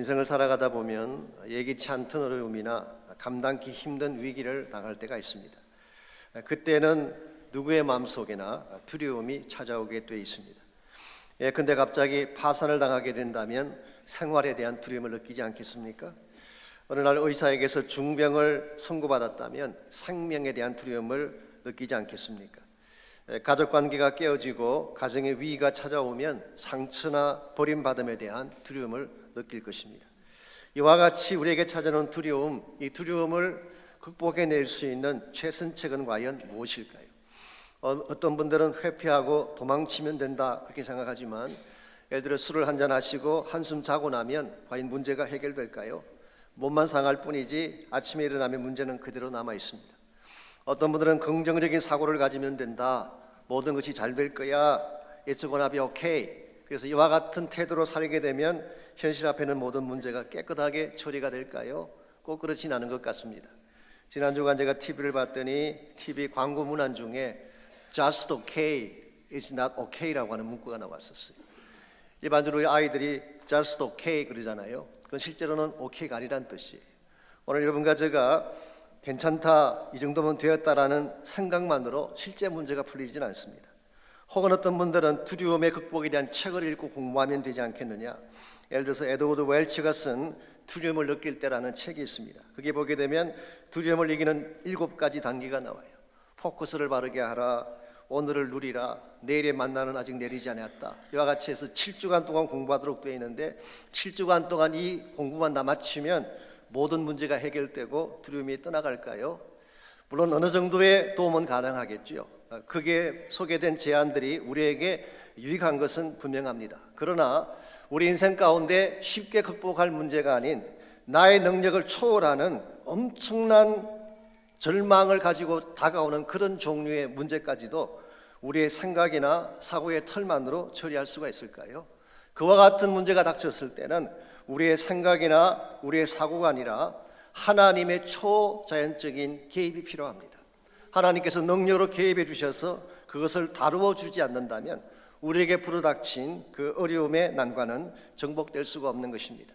인생을 살아가다 보면 예기치 않던 어려움이나 감당기 힘든 위기를 당할 때가 있습니다. 그때는 누구의 마음속에나 두려움이 찾아오게 돼 있습니다. 근데 갑자기 파산을 당하게 된다면 생활에 대한 두려움을 느끼지 않겠습니까? 어느 날 의사에게서 중병을 선고받았다면 생명에 대한 두려움을 느끼지 않겠습니까? 가족관계가 깨어지고 가정의 위기가 찾아오면 상처나 버림받음에 대한 두려움을 느낄 것입니다. 이와 같이 우리에게 찾아오는 두려움, 이 두려움을 극복해낼 수 있는 최선책은 과연 무엇일까요? 어떤 분들은 회피하고 도망치면 된다 그렇게 생각하지만 예를 들어 술을 한잔 하시고 한숨 자고 나면 과연 문제가 해결될까요? 몸만 상할 뿐이지 아침에 일어나면 문제는 그대로 남아 있습니다. 어떤 분들은 긍정적인 사고를 가지면 된다, 모든 것이 잘 될 거야, It's gonna be okay. 그래서 이와 같은 태도로 살게 되면 현실 앞에는 모든 문제가 깨끗하게 처리가 될까요? 꼭 그렇진 않은 것 같습니다. 지난 주간 제가 TV를 봤더니 TV 광고 문안 중에 Just okay is not okay라고 하는 문구가 나왔었어요. 일반적으로 아이들이 Just okay 그러잖아요. 그건 실제로는 okay가 아니란 뜻이에요. 오늘 여러분과 제가 괜찮다, 이 정도면 되었다라는 생각만으로 실제 문제가 풀리지는 않습니다. 혹은 어떤 분들은 두려움의 극복에 대한 책을 읽고 공부하면 되지 않겠느냐. 예를 들어서 에드워드 웰치가 쓴 두려움을 느낄 때라는 책이 있습니다. 거기에 보게 되면 두려움을 이기는 7가지 단계가 나와요. 포커스를 바르게 하라, 오늘을 누리라, 내일의 만나는 아직 내리지 않았다. 이와 같이 해서 7주간 동안 공부하도록 되어 있는데 7주간 동안 이 공부만 다 마치면 모든 문제가 해결되고 두려움이 떠나갈까요? 물론 어느 정도의 도움은 가능하겠죠. 그게 소개된 제안들이 우리에게 유익한 것은 분명합니다. 그러나 우리 인생 가운데 쉽게 극복할 문제가 아닌 나의 능력을 초월하는 엄청난 절망을 가지고 다가오는 그런 종류의 문제까지도 우리의 생각이나 사고의 털만으로 처리할 수가 있을까요? 그와 같은 문제가 닥쳤을 때는 우리의 생각이나 우리의 사고가 아니라 하나님의 초자연적인 개입이 필요합니다. 하나님께서 능력으로 개입해 주셔서 그것을 다루어 주지 않는다면 우리에게 불어닥친 그 어려움의 난관은 정복될 수가 없는 것입니다.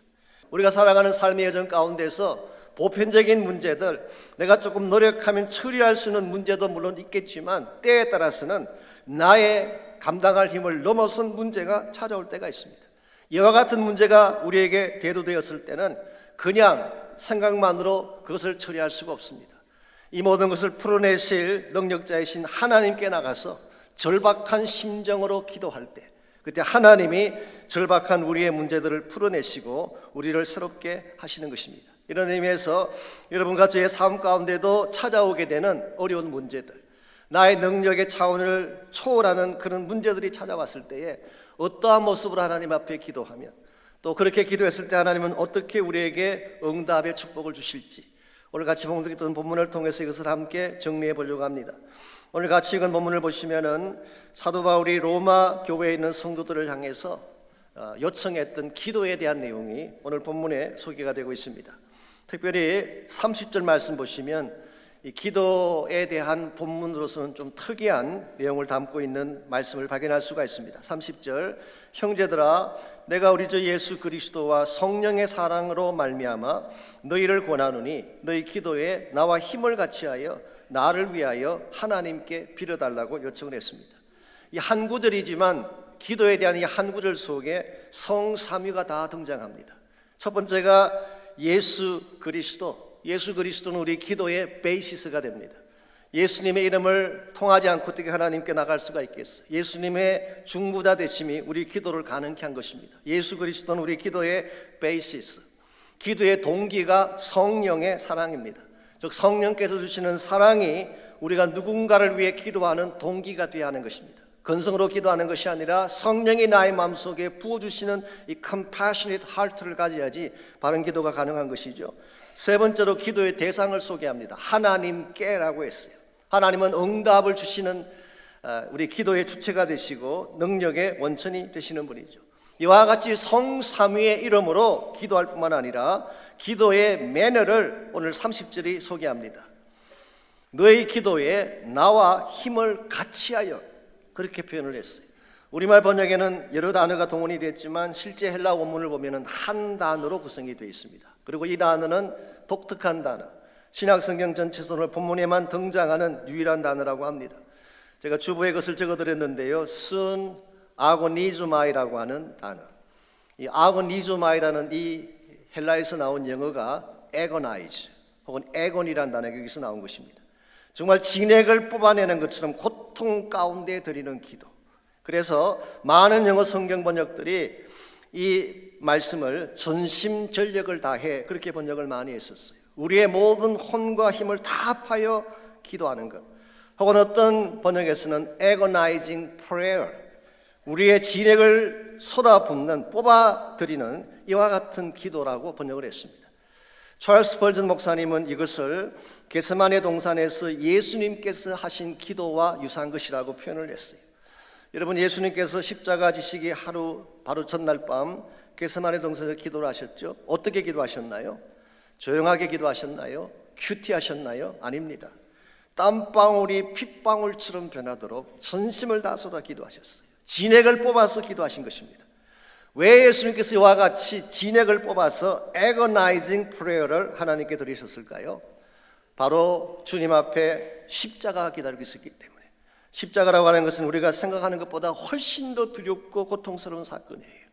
우리가 살아가는 삶의 여정 가운데서 보편적인 문제들, 내가 조금 노력하면 처리할 수 있는 문제도 물론 있겠지만 때에 따라서는 나의 감당할 힘을 넘어선 문제가 찾아올 때가 있습니다. 이와 같은 문제가 우리에게 대두되었을 때는 그냥 생각만으로 그것을 처리할 수가 없습니다. 이 모든 것을 풀어내실 능력자이신 하나님께 나가서 절박한 심정으로 기도할 때, 그때 하나님이 절박한 우리의 문제들을 풀어내시고 우리를 새롭게 하시는 것입니다. 이런 의미에서 여러분과 저의 삶 가운데도 찾아오게 되는 어려운 문제들, 나의 능력의 차원을 초월하는 그런 문제들이 찾아왔을 때에 어떠한 모습으로 하나님 앞에 기도하면, 또 그렇게 기도했을 때 하나님은 어떻게 우리에게 응답의 축복을 주실지 오늘 같이 봉독했던 본문을 통해서 이것을 함께 정리해 보려고 합니다. 오늘 같이 읽은 본문을 보시면은 사도 바울이 로마 교회에 있는 성도들을 향해서 요청했던 기도에 대한 내용이 오늘 본문에 소개가 되고 있습니다. 특별히 30절 말씀 보시면 이 기도에 대한 본문으로서는 좀 특이한 내용을 담고 있는 말씀을 발견할 수가 있습니다. 30절, 형제들아 내가 우리 주 예수 그리스도와 성령의 사랑으로 말미암아 너희를 권하노니 너희 기도에 나와 힘을 같이하여 나를 위하여 하나님께 빌어달라고 요청을 했습니다. 이 한 구절이지만 기도에 대한 이 한 구절 속에 성삼위가 다 등장합니다. 첫 번째가 예수 그리스도, 예수 그리스도는 우리 기도의 베이시스가 됩니다. 예수님의 이름을 통하지 않고 어떻게 하나님께 나갈 수가 있겠어요? 예수님의 중보자 되심이 우리 기도를 가능케 한 것입니다. 예수 그리스도는 우리 기도의 베이시스, 기도의 동기가 성령의 사랑입니다. 즉 성령께서 주시는 사랑이 우리가 누군가를 위해 기도하는 동기가 되어야 하는 것입니다. 근성으로 기도하는 것이 아니라 성령이 나의 마음속에 부어주시는 이 compassionate heart를 가져야지 바른 기도가 가능한 것이죠. 세 번째로 기도의 대상을 소개합니다. 하나님께라고 했어요. 하나님은 응답을 주시는 우리 기도의 주체가 되시고 능력의 원천이 되시는 분이죠. 이와 같이 성삼위의 이름으로 기도할 뿐만 아니라 기도의 매너를 오늘 30절이 소개합니다. 너의 기도에 나와 힘을 같이하여, 그렇게 표현을 했어요. 우리말 번역에는 여러 단어가 동원이 됐지만 실제 헬라 원문을 보면 한 단어로 구성이 되어 있습니다. 그리고 이 단어는 독특한 단어, 신약성경 전체서는 본문에만 등장하는 유일한 단어라고 합니다. 제가 주보에 그것을 적어드렸는데요, 순 아고니즈마이라고 하는 단어. 이 아고니즈마이라는 이 헬라에서 나온 영어가 에고나이즈 혹은 에곤이라는 단어가 여기서 나온 것입니다. 정말 진액을 뽑아내는 것처럼 고통 가운데 드리는 기도. 그래서 많은 영어 성경 번역들이 이 말씀을 전심전력을 다해 그렇게 번역을 많이 했었어요. 우리의 모든 혼과 힘을 다 합하여 기도하는 것. 혹은 어떤 번역에서는 agonizing prayer, 우리의 진액을 쏟아붓는, 뽑아드리는 이와 같은 기도라고 번역을 했습니다. 찰스 스펄전 목사님은 이것을 겟세마네 동산에서 예수님께서 하신 기도와 유사한 것이라고 표현을 했어요. 여러분, 예수님께서 십자가 지시기 바로 전날 밤 겟세마네 동산에서 기도를 하셨죠. 어떻게 기도하셨나요? 조용하게 기도하셨나요? 큐티하셨나요? 아닙니다. 땀방울이 핏방울처럼 변하도록 전심을 다 쏟아 기도하셨어요. 진액을 뽑아서 기도하신 것입니다. 왜 예수님께서 이와 같이 진액을 뽑아서 agonizing prayer를 하나님께 드리셨을까요? 바로 주님 앞에 십자가가 기다리고 있었기 때문에. 십자가라고 하는 것은 우리가 생각하는 것보다 훨씬 더 두렵고 고통스러운 사건이에요.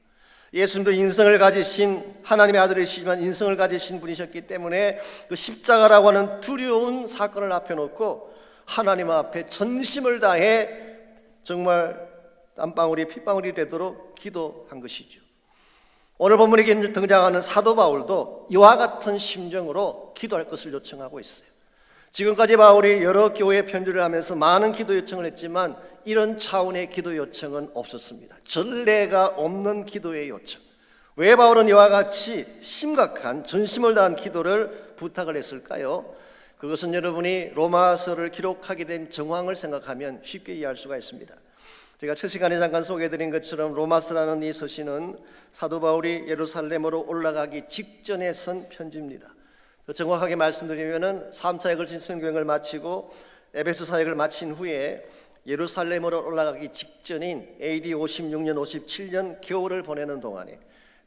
예수님도 인성을 가지신 하나님의 아들이시지만 인성을 가지신 분이셨기 때문에 그 십자가라고 하는 두려운 사건을 앞에 놓고 하나님 앞에 전심을 다해 정말 땀방울이 핏방울이 되도록 기도한 것이죠. 오늘 본문에 등장하는 사도 바울도 이와 같은 심정으로 기도할 것을 요청하고 있어요. 지금까지 바울이 여러 교회에 편지를 하면서 많은 기도 요청을 했지만 이런 차원의 기도 요청은 없었습니다. 전례가 없는 기도의 요청. 왜 바울은 이와 같이 심각한 전심을 다한 기도를 부탁을 했을까요? 그것은 여러분이 로마서를 기록하게 된 정황을 생각하면 쉽게 이해할 수가 있습니다. 제가 첫 시간에 잠깐 소개해드린 것처럼 로마서라는 이 서신은 사도 바울이 예루살렘으로 올라가기 직전에 쓴 편지입니다. 더 정확하게 말씀드리면 3차에 걸친 선교행을 마치고 에베소 사역을 마친 후에 예루살렘으로 올라가기 직전인 AD 56년, 57년 겨울을 보내는 동안에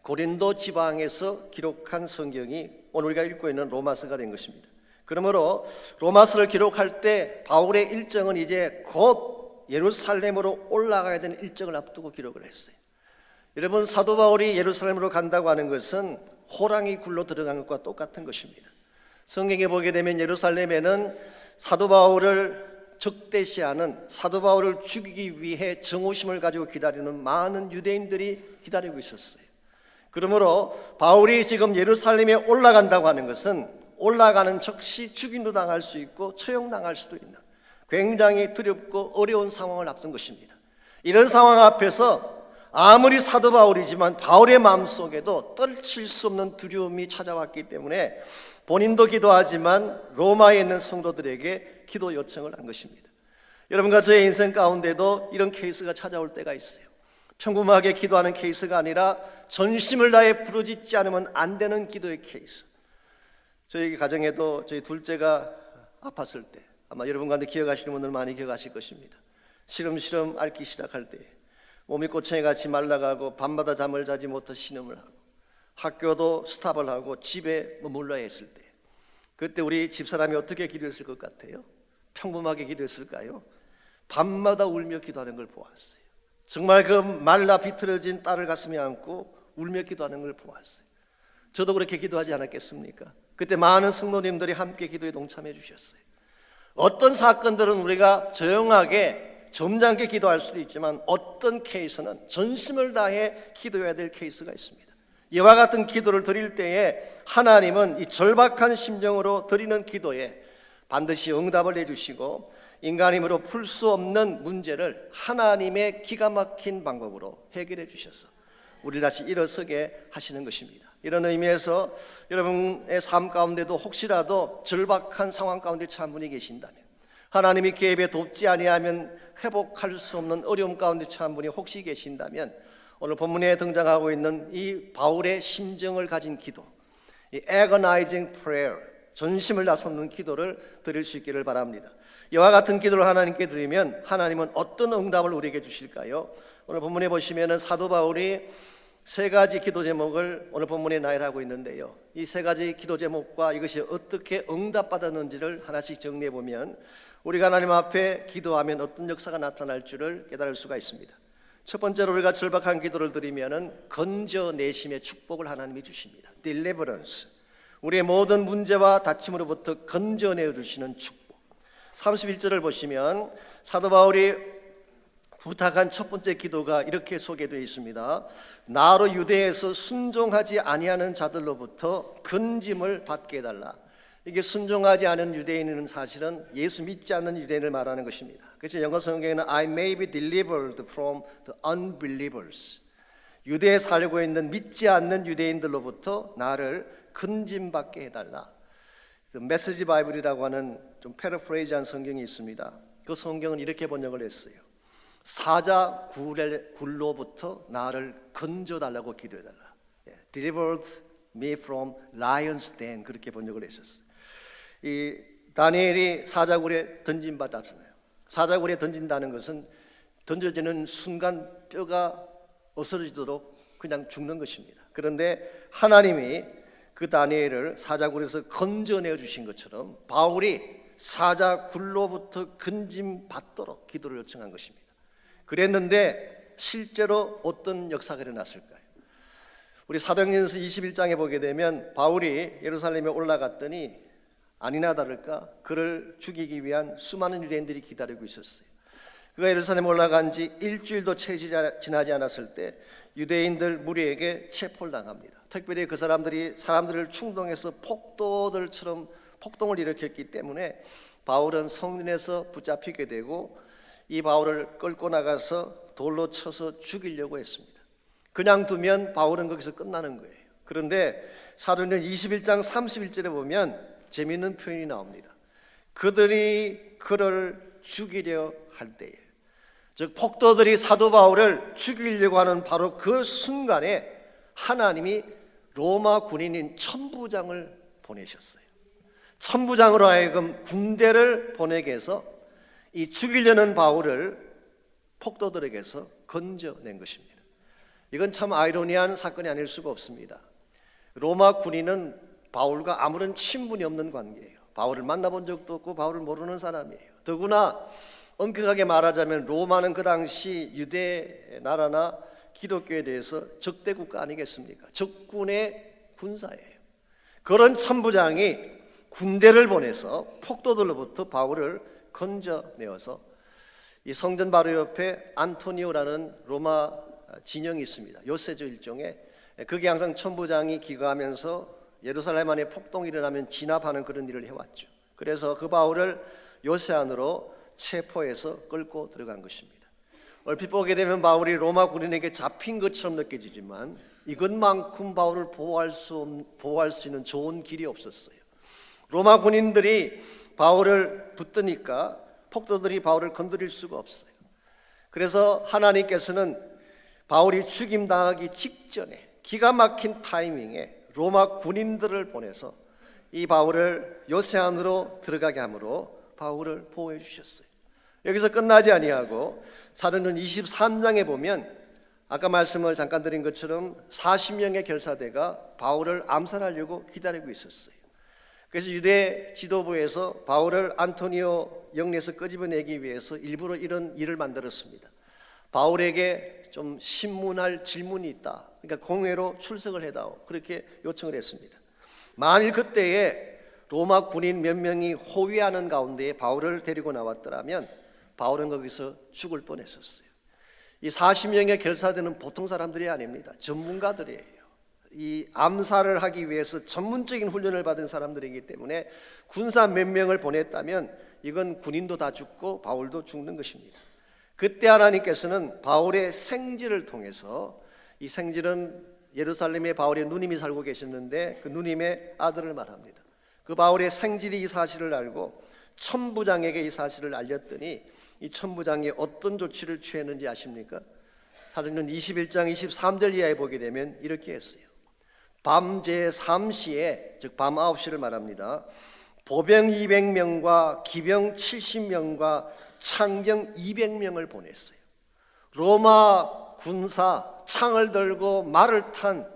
고린도 지방에서 기록한 성경이 오늘 우리가 읽고 있는 로마서가 된 것입니다. 그러므로 로마서를 기록할 때 바울의 일정은 이제 곧 예루살렘으로 올라가야 되는 일정을 앞두고 기록을 했어요. 여러분, 사도 바울이 예루살렘으로 간다고 하는 것은 호랑이 굴로 들어간 것과 똑같은 것입니다. 성경에 보게 되면 예루살렘에는 사도 바울을 적대시하는, 사도 바울을 죽이기 위해 정오심을 가지고 기다리는 많은 유대인들이 기다리고 있었어요. 그러므로 바울이 지금 예루살렘에 올라간다고 하는 것은 올라가는 즉시 죽임도 당할 수 있고 처형당할 수도 있는 굉장히 두렵고 어려운 상황을 앞둔 것입니다. 이런 상황 앞에서 아무리 사도 바울이지만 바울의 마음속에도 떨칠 수 없는 두려움이 찾아왔기 때문에 본인도 기도하지만 로마에 있는 성도들에게 기도 요청을 한 것입니다. 여러분과 저의 인생 가운데도 이런 케이스가 찾아올 때가 있어요. 평범하게 기도하는 케이스가 아니라 전심을 다해 부르짖지 않으면 안 되는 기도의 케이스. 저희 가정에도 저희 둘째가 아팠을 때 아마 여러분 가운데 기억하시는 분들 많이 기억하실 것입니다. 시름시름 앓기 시작할 때 몸이 꼬챙이같이 말라가고 밤마다 잠을 자지 못해 신음을 하고 학교도 스탑을 하고 집에 머물러야 했을 때 그때 우리 집사람이 어떻게 기도했을 것 같아요? 평범하게 기도했을까요? 밤마다 울며 기도하는 걸 보았어요. 정말 그 말라 비틀어진 딸을 가슴에 안고 울며 기도하는 걸 보았어요. 저도 그렇게 기도하지 않았겠습니까? 그때 많은 성도님들이 함께 기도에 동참해 주셨어요. 어떤 사건들은 우리가 조용하게 점잖게 기도할 수도 있지만 어떤 케이스는 전심을 다해 기도해야 될 케이스가 있습니다. 이와 같은 기도를 드릴 때에 하나님은 이 절박한 심정으로 드리는 기도에 반드시 응답을 해주시고 인간 힘으로 풀 수 없는 문제를 하나님의 기가 막힌 방법으로 해결해 주셔서 우리를 다시 일어서게 하시는 것입니다. 이런 의미에서 여러분의 삶 가운데도 혹시라도 절박한 상황 가운데 처한 분이 계신다면, 하나님이 계획에 돕지 아니하면 회복할 수 없는 어려움 가운데 처한 분이 혹시 계신다면, 오늘 본문에 등장하고 있는 이 바울의 심정을 가진 기도, 이 agonizing prayer, 전심을 다쏟는 기도를 드릴 수 있기를 바랍니다. 이와 같은 기도를 하나님께 드리면 하나님은 어떤 응답을 우리에게 주실까요? 오늘 본문에 보시면 사도 바울이 세 가지 기도 제목을 오늘 본문에 나열하고 있는데요, 이 세 가지 기도 제목과 이것이 어떻게 응답받았는지를 하나씩 정리해 보면 우리가 하나님 앞에 기도하면 어떤 역사가 나타날 줄을 깨달을 수가 있습니다. 첫 번째로 우리가 절박한 기도를 드리면 건져내심의 축복을 하나님이 주십니다. Deliverance, 우리의 모든 문제와 다침으로부터 건져내 주시는 축복. 31절을 보시면 사도 바울이 부탁한 첫 번째 기도가 이렇게 소개되어 있습니다. 나로 유대에서 순종하지 아니하는 자들로부터 건짐을 받게 해달라. 이게 순종하지 않은 유대인은 사실은 예수 믿지 않는 유대인을 말하는 것입니다. 그래서 영어 성경에는 I may be delivered from the unbelievers, 유대에 살고 있는 믿지 않는 유대인들로부터 나를 건짐받게 해달라. 메시지 바이블이라고 하는 좀 패러프레이즈한 성경이 있습니다. 그 성경은 이렇게 번역을 했어요. 사자 굴로부터 나를 건져달라고 기도해달라. Delivered me from lion's den, 그렇게 번역을 했었어요. 이 다니엘이 사자굴에 던짐받았잖아요. 사자굴에 던진다는 것은 던져지는 순간 뼈가 어스러지도록 그냥 죽는 것입니다. 그런데 하나님이 그 다니엘을 사자굴에서 건져내 주신 것처럼 바울이 사자굴로부터 건짐받도록 기도를 요청한 것입니다. 그랬는데 실제로 어떤 역사가 일어났을까요? 우리 사도행전서 21장에 보게 되면 바울이 예루살렘에 올라갔더니 아니나 다를까 그를 죽이기 위한 수많은 유대인들이 기다리고 있었어요. 그가 예루살렘에 올라간 지 일주일도 채 지나지 않았을 때 유대인들 무리에게 체포를 당합니다. 특별히 그 사람들을 충동해서 폭도들처럼 폭동을 일으켰기 때문에 바울은 성문에서 붙잡히게 되고 이 바울을 끌고 나가서 돌로 쳐서 죽이려고 했습니다. 그냥 두면 바울은 거기서 끝나는 거예요. 그런데 사도행전 21장 31절에 보면 재미있는 표현이 나옵니다. 그들이 그를 죽이려 할 때에, 즉 폭도들이 사도 바울을 죽이려고 하는 바로 그 순간에 하나님이 로마 군인인 천부장을 보내셨어요. 천부장으로 하여금 군대를 보내게 해서 이 죽이려는 바울을 폭도들에게서 건져낸 것입니다. 이건 참 아이러니한 사건이 아닐 수가 없습니다. 로마 군인은 바울과 아무런 친분이 없는 관계예요. 바울을 만나본 적도 없고 바울을 모르는 사람이에요. 더구나 엄격하게 말하자면 로마는 그 당시 유대 나라나 기독교에 대해서 적대 국가 아니겠습니까? 적군의 군사예요. 그런 천부장이 군대를 보내서 폭도들로부터 바울을 건져내어서 이 성전 바로 옆에 안토니오라는 로마 진영이 있습니다. 요새조 일종의, 그게 항상 천부장이 기거하면서 예루살렘 안에 폭동이 일어나면 진압하는 그런 일을 해왔죠. 그래서 그 바울을 요새 안으로 체포해서 끌고 들어간 것입니다. 얼핏 보게 되면 바울이 로마 군인에게 잡힌 것처럼 느껴지지만 이것만큼 바울을 보호할 수 있는 좋은 길이 없었어요. 로마 군인들이 바울을 붙드니까 폭도들이 바울을 건드릴 수가 없어요. 그래서 하나님께서는 바울이 죽임당하기 직전에 기가 막힌 타이밍에 로마 군인들을 보내서 이 바울을 요새 안으로 들어가게 함으로 바울을 보호해 주셨어요. 여기서 끝나지 아니하고 사도행전 23장에 보면 아까 말씀을 잠깐 드린 것처럼 40명의 결사대가 바울을 암살하려고 기다리고 있었어요. 그래서 유대 지도부에서 바울을 안토니오 영내에서 끄집어내기 위해서 일부러 이런 일을 만들었습니다. 바울에게 좀 신문할 질문이 있다, 그러니까 공회로 출석을 해다오, 그렇게 요청을 했습니다. 만일 그때에 로마 군인 몇 명이 호위하는 가운데 바울을 데리고 나왔더라면 바울은 거기서 죽을 뻔했었어요. 이 40명의 결사대는 보통 사람들이 아닙니다. 전문가들이에요. 이 암살을 하기 위해서 전문적인 훈련을 받은 사람들이기 때문에 군사 몇 명을 보냈다면 이건 군인도 다 죽고 바울도 죽는 것입니다. 그때 하나님께서는 바울의 생지를 통해서, 이 생지는 예루살렘에 바울의 누님이 살고 계셨는데 그 누님의 아들을 말합니다. 그 바울의 생질이 이 사실을 알고 천부장에게 이 사실을 알렸더니 이 천부장이 어떤 조치를 취했는지 아십니까? 사도행전 21장 23절 이하에 보게 되면 이렇게 했어요. 밤 제3시에, 즉 밤 9시를 말합니다. 보병 200명과 기병 70명과 창병 200명을 보냈어요. 로마 군사, 창을 들고 말을 탄,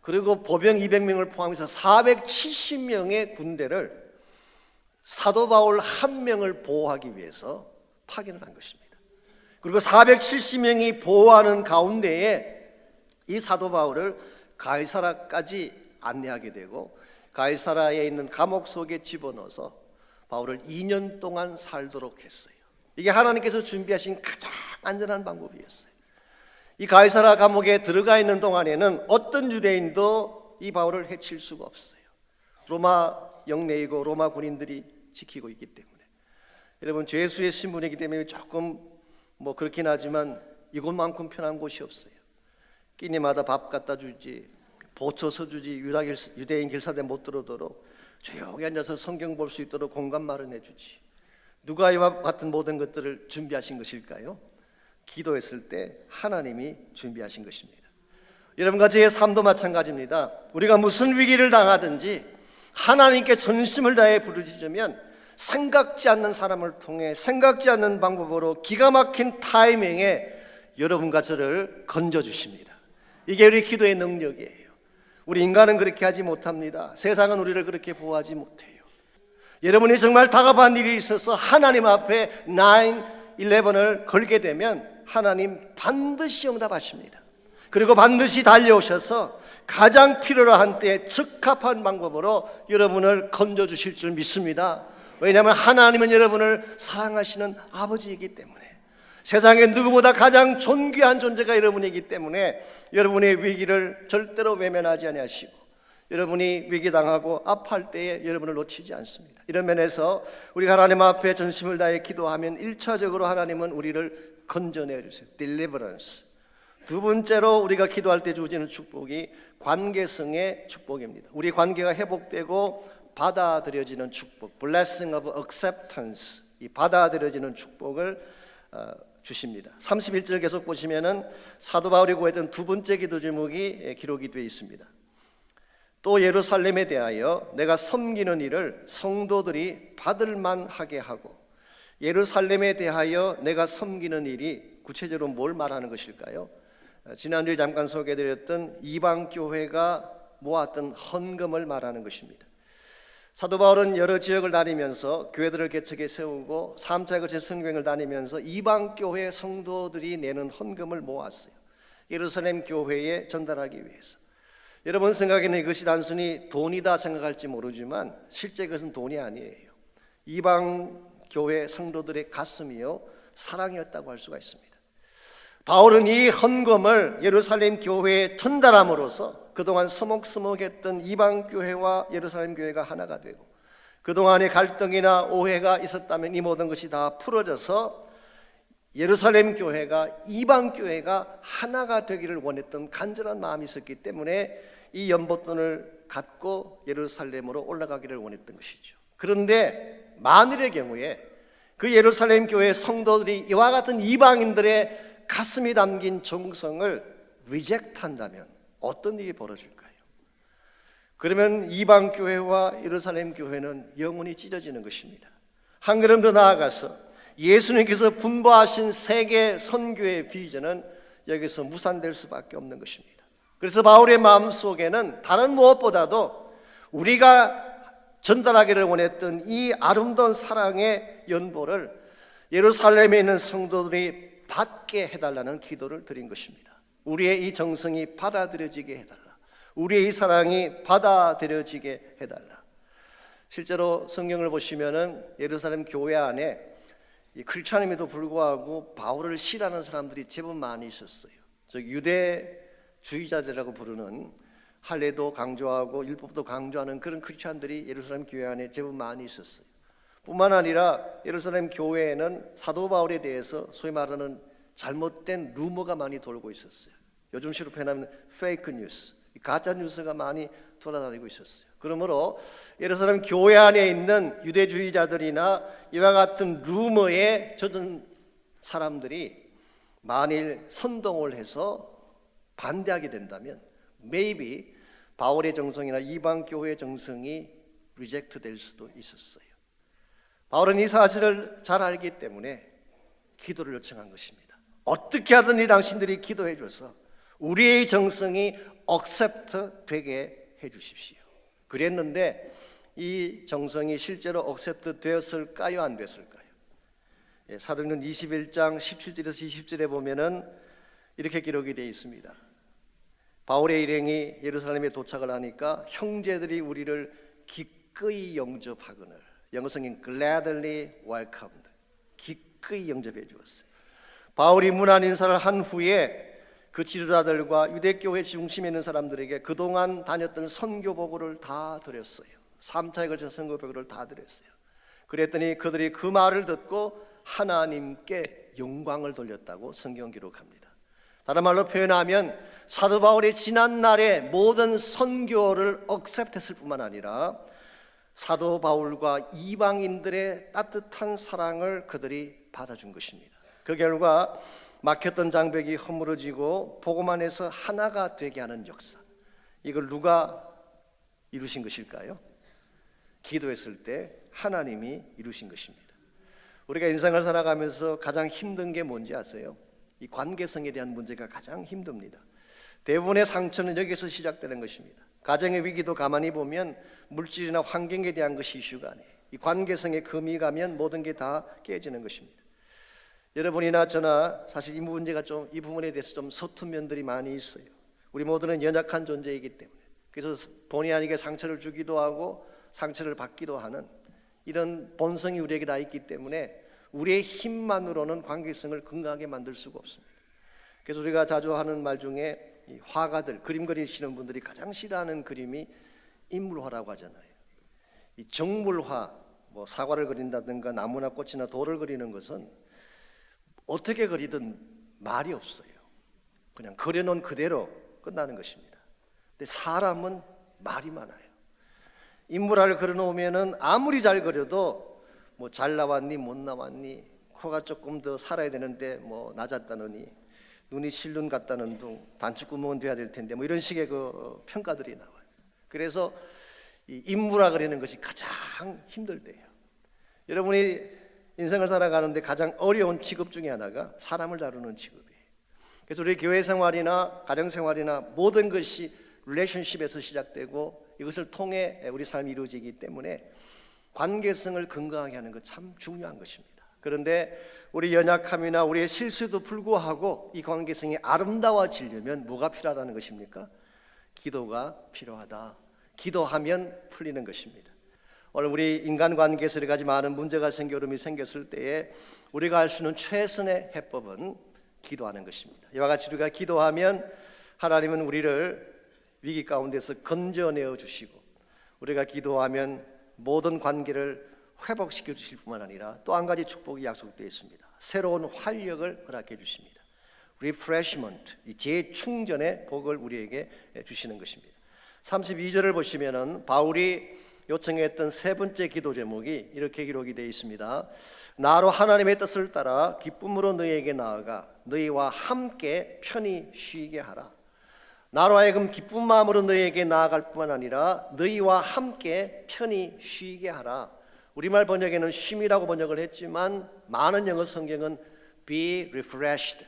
그리고 보병 200명을 포함해서 470명의 군대를 사도 바울 한 명을 보호하기 위해서 파견을 한 것입니다. 그리고 470명이 보호하는 가운데에 이 사도 바울을 가이사라까지 안내하게 되고, 가이사라에 있는 감옥 속에 집어넣어서 바울을 2년 동안 살도록 했어요. 이게 하나님께서 준비하신 가장 안전한 방법이었어요. 이 가이사라 감옥에 들어가 있는 동안에는 어떤 유대인도 이 바울을 해칠 수가 없어요. 로마 영내이고 로마 군인들이 지키고 있기 때문에. 여러분, 죄수의 신분이기 때문에 조금 그렇긴 하지만 이곳만큼 편한 곳이 없어요. 끼니마다 밥 갖다 주지, 보초서 주지, 유대인 길사대 못 들어오도록 조용히 앉아서 성경 볼 수 있도록 공간 마련해 주지. 누가 이와 같은 모든 것들을 준비하신 것일까요? 기도했을 때 하나님이 준비하신 것입니다. 여러분과 저의 삶도 마찬가지입니다. 우리가 무슨 위기를 당하든지 하나님께 전심을 다해 부르짖으면 생각지 않는 사람을 통해 생각지 않는 방법으로 기가 막힌 타이밍에 여러분과 저를 건져주십니다. 이게 우리 기도의 능력이에요. 우리 인간은 그렇게 하지 못합니다. 세상은 우리를 그렇게 보호하지 못해요. 여러분이 정말 다급한 일이 있어서 하나님 앞에 9-11을 걸게 되면 하나님 반드시 응답하십니다. 그리고 반드시 달려오셔서 가장 필요로 한 때에 적합한 방법으로 여러분을 건져주실 줄 믿습니다. 왜냐하면 하나님은 여러분을 사랑하시는 아버지이기 때문에, 세상에 누구보다 가장 존귀한 존재가 여러분이기 때문에 여러분의 위기를 절대로 외면하지 아니하시고, 여러분이 위기당하고 아파할 때에 여러분을 놓치지 않습니다. 이런 면에서 우리가 하나님 앞에 전심을 다해 기도하면 1차적으로 하나님은 우리를 건져내 주세요. deliverance. 두 번째로 우리가 기도할 때 주어지는 축복이 관계성의 축복입니다. 우리 관계가 회복되고 받아들여지는 축복, blessing of acceptance, 이 받아들여지는 축복을 주십니다. 31절 계속 보시면은 사도 바울이 구했던 두 번째 기도 제목이 기록이 되어 있습니다. 또 예루살렘에 대하여 내가 섬기는 일을 성도들이 받을 만하게 하고, 예루살렘에 대하여 내가 섬기는 일이 구체적으로 뭘 말하는 것일까요? 지난주에 잠깐 소개해드렸던 이방교회가 모았던 헌금을 말하는 것입니다. 사도 바울은 여러 지역을 다니면서 교회들을 개척해 세우고 3차 거쳐 선교행을 다니면서 이방교회 성도들이 내는 헌금을 모았어요. 예루살렘 교회에 전달하기 위해서. 여러분 생각에는 이것이 단순히 돈이다 생각할지 모르지만 실제 그것은 돈이 아니에요. 이방교회 성도들의 가슴이요 사랑이었다고 할 수가 있습니다. 바울은 이 헌금을 예루살렘 교회에 전달함으로써 그동안 서먹서먹했던 이방교회와 예루살렘 교회가 하나가 되고, 그동안의 갈등이나 오해가 있었다면 이 모든 것이 다 풀어져서 예루살렘 교회가 이방교회가 하나가 되기를 원했던 간절한 마음이 있었기 때문에 이 연못돈을 갖고 예루살렘으로 올라가기를 원했던 것이죠. 그런데 만일의 경우에 그 예루살렘 교회 성도들이 이와 같은 이방인들의 가슴이 담긴 정성을 리젝트한다면 어떤 일이 벌어질까요? 그러면 이방 교회와 예루살렘 교회는 영원히 찢어지는 것입니다. 한 걸음 더 나아가서 예수님께서 분부하신 세계 선교의 비전은 여기서 무산될 수밖에 없는 것입니다. 그래서 바울의 마음속에는 다른 무엇보다도 우리가 전달하기를 원했던 이 아름다운 사랑의 연보를 예루살렘에 있는 성도들이 받게 해달라는 기도를 드린 것입니다. 우리의 이 정성이 받아들여지게 해달라. 우리의 이 사랑이 받아들여지게 해달라. 실제로 성경을 보시면은 예루살렘 교회 안에 이 크리스찬임에도 불구하고 바울을 싫어하는 사람들이 제법 많이 있었어요. 즉 유대주의자들이라고 부르는 할례도 강조하고 율법도 강조하는 그런 크리스찬들이 예루살렘 교회 안에 제법 많이 있었어요. 뿐만 아니라 예루살렘 교회에는 사도 바울에 대해서 소위 말하는 잘못된 루머가 많이 돌고 있었어요. 요즘 시로 표현하면 페이크 뉴스, 가짜 뉴스가 많이 돌아다니고 있었어요. 그러므로 예루살렘 교회 안에 있는 유대주의자들이나 이와 같은 루머에 젖은 사람들이 만일 선동을 해서 반대하게 된다면 maybe 바울의 정성이나 이방 교회의 정성이 리젝트 될 수도 있었어요. 바울은 이 사실을 잘 알기 때문에 기도를 요청한 것입니다. 어떻게 하든 이 당신들이 기도해 줘서 우리의 정성이 accept 되게 해 주십시오. 그랬는데 이 정성이 실제로 accept 되었을까요? 안 됐을까요? 사도행전 21장 17절에서 20절에 보면은 이렇게 기록이 되어 있습니다. 바울의 일행이 예루살렘에 도착을 하니까 형제들이 우리를 기꺼이 영접하거늘, 영어성인 gladly welcomed, 기꺼이 영접해 주었어요. 바울이 문안 인사를 한 후에 그 지도자들과 유대교회 중심에 있는 사람들에게 그동안 다녔던 선교보고를 다 드렸어요. 3차에 걸쳐 선교보고를 다 드렸어요. 그랬더니 그들이 그 말을 듣고 하나님께 영광을 돌렸다고 성경 기록합니다. 다른 말로 표현하면 사도 바울이 지난 날에 모든 선교를 억셉트했을 뿐만 아니라 사도 바울과 이방인들의 따뜻한 사랑을 그들이 받아준 것입니다. 그 결과 막혔던 장벽이 허물어지고 복음 안에서 하나가 되게 하는 역사, 이걸 누가 이루신 것일까요? 기도했을 때 하나님이 이루신 것입니다. 우리가 인생을 살아가면서 가장 힘든 게 뭔지 아세요? 이 관계성에 대한 문제가 가장 힘듭니다. 대부분의 상처는 여기서 시작되는 것입니다. 가정의 위기도 가만히 보면 물질이나 환경에 대한 것이 이슈가 아니에요. 이 관계성에 금이 가면 모든 게 다 깨지는 것입니다. 여러분이나 저나 사실 이 문제가 이 부분에 대해서 좀 서툰 면들이 많이 있어요. 우리 모두는 연약한 존재이기 때문에, 그래서 본의 아니게 상처를 주기도 하고 상처를 받기도 하는 이런 본성이 우리에게 다 있기 때문에 우리의 힘만으로는 관계성을 건강하게 만들 수가 없습니다. 그래서 우리가 자주 하는 말 중에 이 화가들, 그림 그리시는 분들이 가장 싫어하는 그림이 인물화라고 하잖아요. 이 정물화, 사과를 그린다든가 나무나 꽃이나 돌을 그리는 것은 어떻게 그리든 말이 없어요. 그냥 그려놓은 그대로 끝나는 것입니다. 근데 사람은 말이 많아요. 인물화를 그려놓으면은 아무리 잘 그려도 잘 나왔니 못 나왔니, 코가 조금 더 살아야 되는데 낮았다느니, 눈이 실눈 같다는 둥, 단추구멍은 돼야 될 텐데 이런 식의 그 평가들이 나와요. 그래서 이 인물화 그리는 것이 가장 힘들대요. 여러분이 인생을 살아가는데 가장 어려운 직업 중에 하나가 사람을 다루는 직업이에요. 그래서 우리 교회 생활이나 가정 생활이나 모든 것이 릴레이션십에서 시작되고 이것을 통해 우리 삶이 이루어지기 때문에 관계성을 건강하게 하는 것 참 중요한 것입니다. 그런데 우리 연약함이나 우리의 실수도 불구하고 이 관계성이 아름다워지려면 뭐가 필요하다는 것입니까? 기도가 필요하다. 기도하면 풀리는 것입니다. 오늘 우리 인간관계에서 여러 가지 많은 문제가 어려움이 생겼을 때에 우리가 할 수 있는 최선의 해법은 기도하는 것입니다. 이와 같이 우리가 기도하면 하나님은 우리를 위기 가운데서 건져내어 주시고, 우리가 기도하면 모든 관계를 회복시켜 주실 뿐만 아니라 또 한 가지 축복이 약속되어 있습니다. 새로운 활력을 허락해 주십니다. Refreshment, 재충전의 복을 우리에게 주시는 것입니다. 32절을 보시면은 바울이 요청했던 세 번째 기도 제목이 이렇게 기록이 되어 있습니다. 나로 하나님의 뜻을 따라 기쁨으로 너희에게 나아가 너희와 함께 편히 쉬게 하라. 나로 하여금 기쁜 마음으로 너희에게 나아갈 뿐만 아니라 너희와 함께 편히 쉬게 하라. 우리말 번역에는 쉼이라고 번역을 했지만 많은 영어 성경은 be refreshed,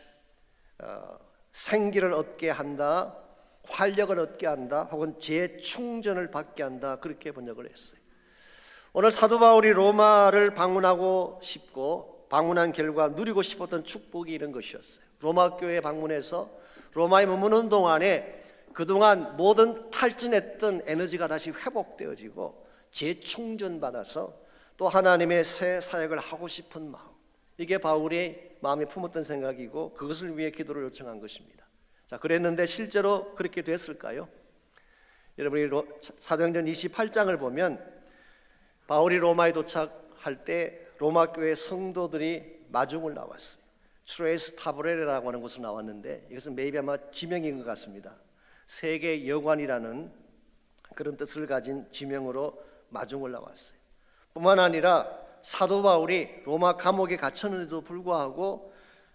생기를 얻게 한다, 활력을 얻게 한다, 혹은 재충전을 받게 한다, 그렇게 번역을 했어요. 오늘 사도 바울이 로마를 방문하고 싶고 방문한 결과 누리고 싶었던 축복이 이런 것이었어요. 로마 교회에 방문해서 로마에 머무는 동안에 그동안 모든 탈진했던 에너지가 다시 회복되어지고 재충전받아서 또 하나님의 새 사역을 하고 싶은 마음, 이게 바울의 마음에 품었던 생각이고 그것을 위해 기도를 요청한 것입니다. 자, 그랬는데 실제로 그렇게 됐을까요? 여러분이 사도행전 28장을 보면 바울이 로마에 도착할 때 로마 교회 성도들이 마중을 나왔어요. 트레이스 타브레라고 하는 곳으로 나왔는데 이것은 매입 아마 지명인 것 같습니다. 세계 여관이라는 그런 뜻을 가진 지명으로 마중을 나왔어요. 뿐만 아니라 사도 바울이 로마 감옥에 갇혔는데도 불구하고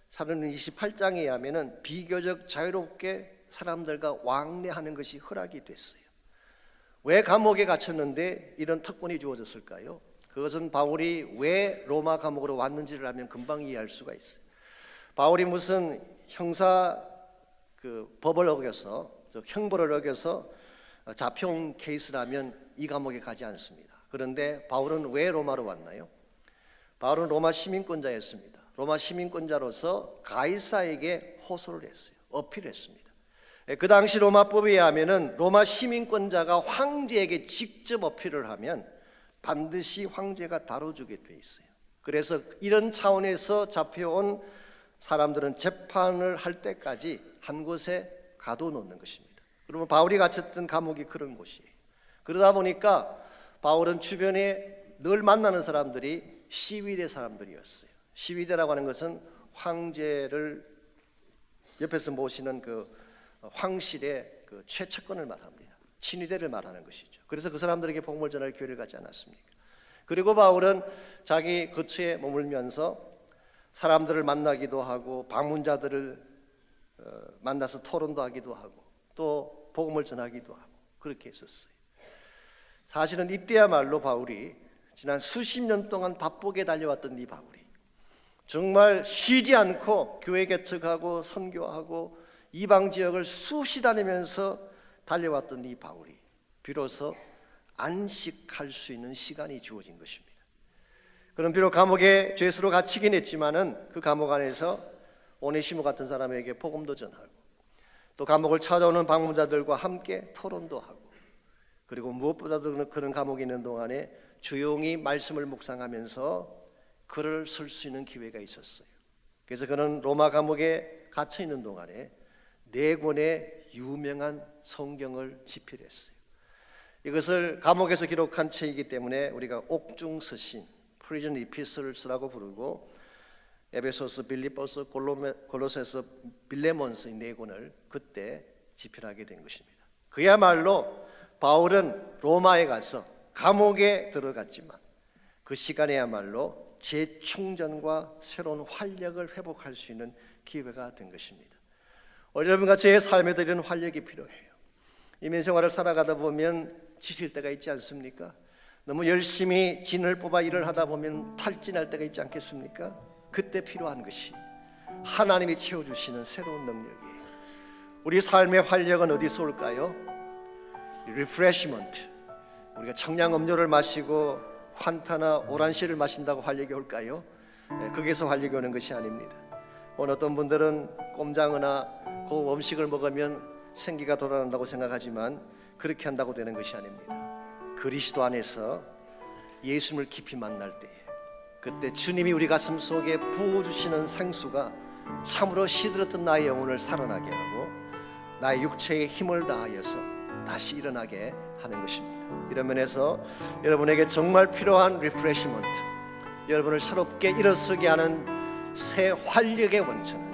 사도행전 28장에 의하면 비교적 자유롭게 사람들과 왕래하는 것이 허락이 됐어요. 왜 감옥에 갇혔는데 이런 특권이 주어졌을까요? 그것은 바울이 왜 로마 감옥으로 왔는지를 알면 금방 이해할 수가 있어요. 바울이 무슨 형사 법을 어겨서, 형벌을 어겨서 잡혀온 케이스라면 이 감옥에 가지 않습니다. 그런데 바울은 왜 로마로 왔나요? 바울은 로마 시민권자였습니다. 로마 시민권자로서 가이사에게 호소를 했어요. 어필했습니다. 그 당시 로마법에 의하면은 로마 시민권자가 황제에게 직접 어필을 하면 반드시 황제가 다뤄주게 돼 있어요. 그래서 이런 차원에서 잡혀온 사람들은 재판을 할 때까지 한 곳에 가둬놓는 것입니다. 그러면 바울이 갇혔던 감옥이 그런 곳이에요. 그러다 보니까 바울은 주변에 늘 만나는 사람들이 시위대 사람들이었어요. 시위대라고 하는 것은 황제를 옆에서 모시는 그 황실의 그 최측근을 말합니다. 친위대를 말하는 것이죠. 그래서 그 사람들에게 복음을 전할 기회를 갖지 않았습니까? 그리고 바울은 자기 거처에 머물면서 사람들을 만나기도 하고 방문자들을 만나서 토론도 하기도 하고 또 복음을 전하기도 하고 그렇게 했었어요. 사실은 이때야말로 바울이 지난 수십 년 동안 바쁘게 달려왔던 이 바울이 정말 쉬지 않고 교회 개척하고 선교하고 이방 지역을 수시 다니면서 달려왔던 이 바울이 비로소 안식할 수 있는 시간이 주어진 것입니다. 그럼 비록 감옥에 죄수로 갇히긴 했지만은 그 감옥 안에서 오네시모 같은 사람에게 복음도 전하고 또 감옥을 찾아오는 방문자들과 함께 토론도 하고 그리고 무엇보다도 그런 감옥에 있는 동안에 조용히 말씀을 묵상하면서 글을 쓸 수 있는 기회가 있었어요. 그래서 그는 로마 감옥에 갇혀 있는 동안에 4권의 유명한 성경을 집필했어요. 이것을 감옥에서 기록한 책이기 때문에 우리가 옥중서신, 프리즌 이피슬스라고 부르고 에베소서, 빌립보서, 골로새서, 빌레몬서 이 4권을 그때 집필하게 된 것입니다. 그야말로 바울은 로마에 가서 감옥에 들어갔지만 그 시간에야말로 재충전과 새로운 활력을 회복할 수 있는 기회가 된 것입니다. 여러분과 제 삶에도 이런 활력이 필요해요. 이민생활을 살아가다 보면 지칠 때가 있지 않습니까? 너무 열심히 진을 뽑아 일을 하다 보면 탈진할 때가 있지 않겠습니까? 그때 필요한 것이 하나님이 채워주시는 새로운 능력이에요. 우리 삶의 활력은 어디서 올까요? 리프레시먼트. 우리가 청량 음료를 마시고 환타나 오란시를 마신다고 활력이 올까요? 거기서 활력이 오는 것이 아닙니다. 어떤 분들은 꼼장어나 그 음식을 먹으면 생기가 돌아난다고 생각하지만 그렇게 한다고 되는 것이 아닙니다. 그리스도 안에서 예수님을 깊이 만날 때에 그때 주님이 우리 가슴 속에 부어주시는 생수가 참으로 시들었던 나의 영혼을 살아나게 하고 나의 육체에 힘을 다하여서 다시 일어나게 하는 것입니다. 이런 면에서 여러분에게 정말 필요한 리프레시먼트, 여러분을 새롭게 일어서게 하는 새 활력의 원천은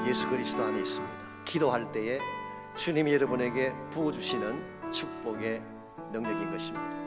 예수 그리스도 안에 있습니다. 기도할 때에 주님이 여러분에게 부어주시는 축복의 능력인 것입니다.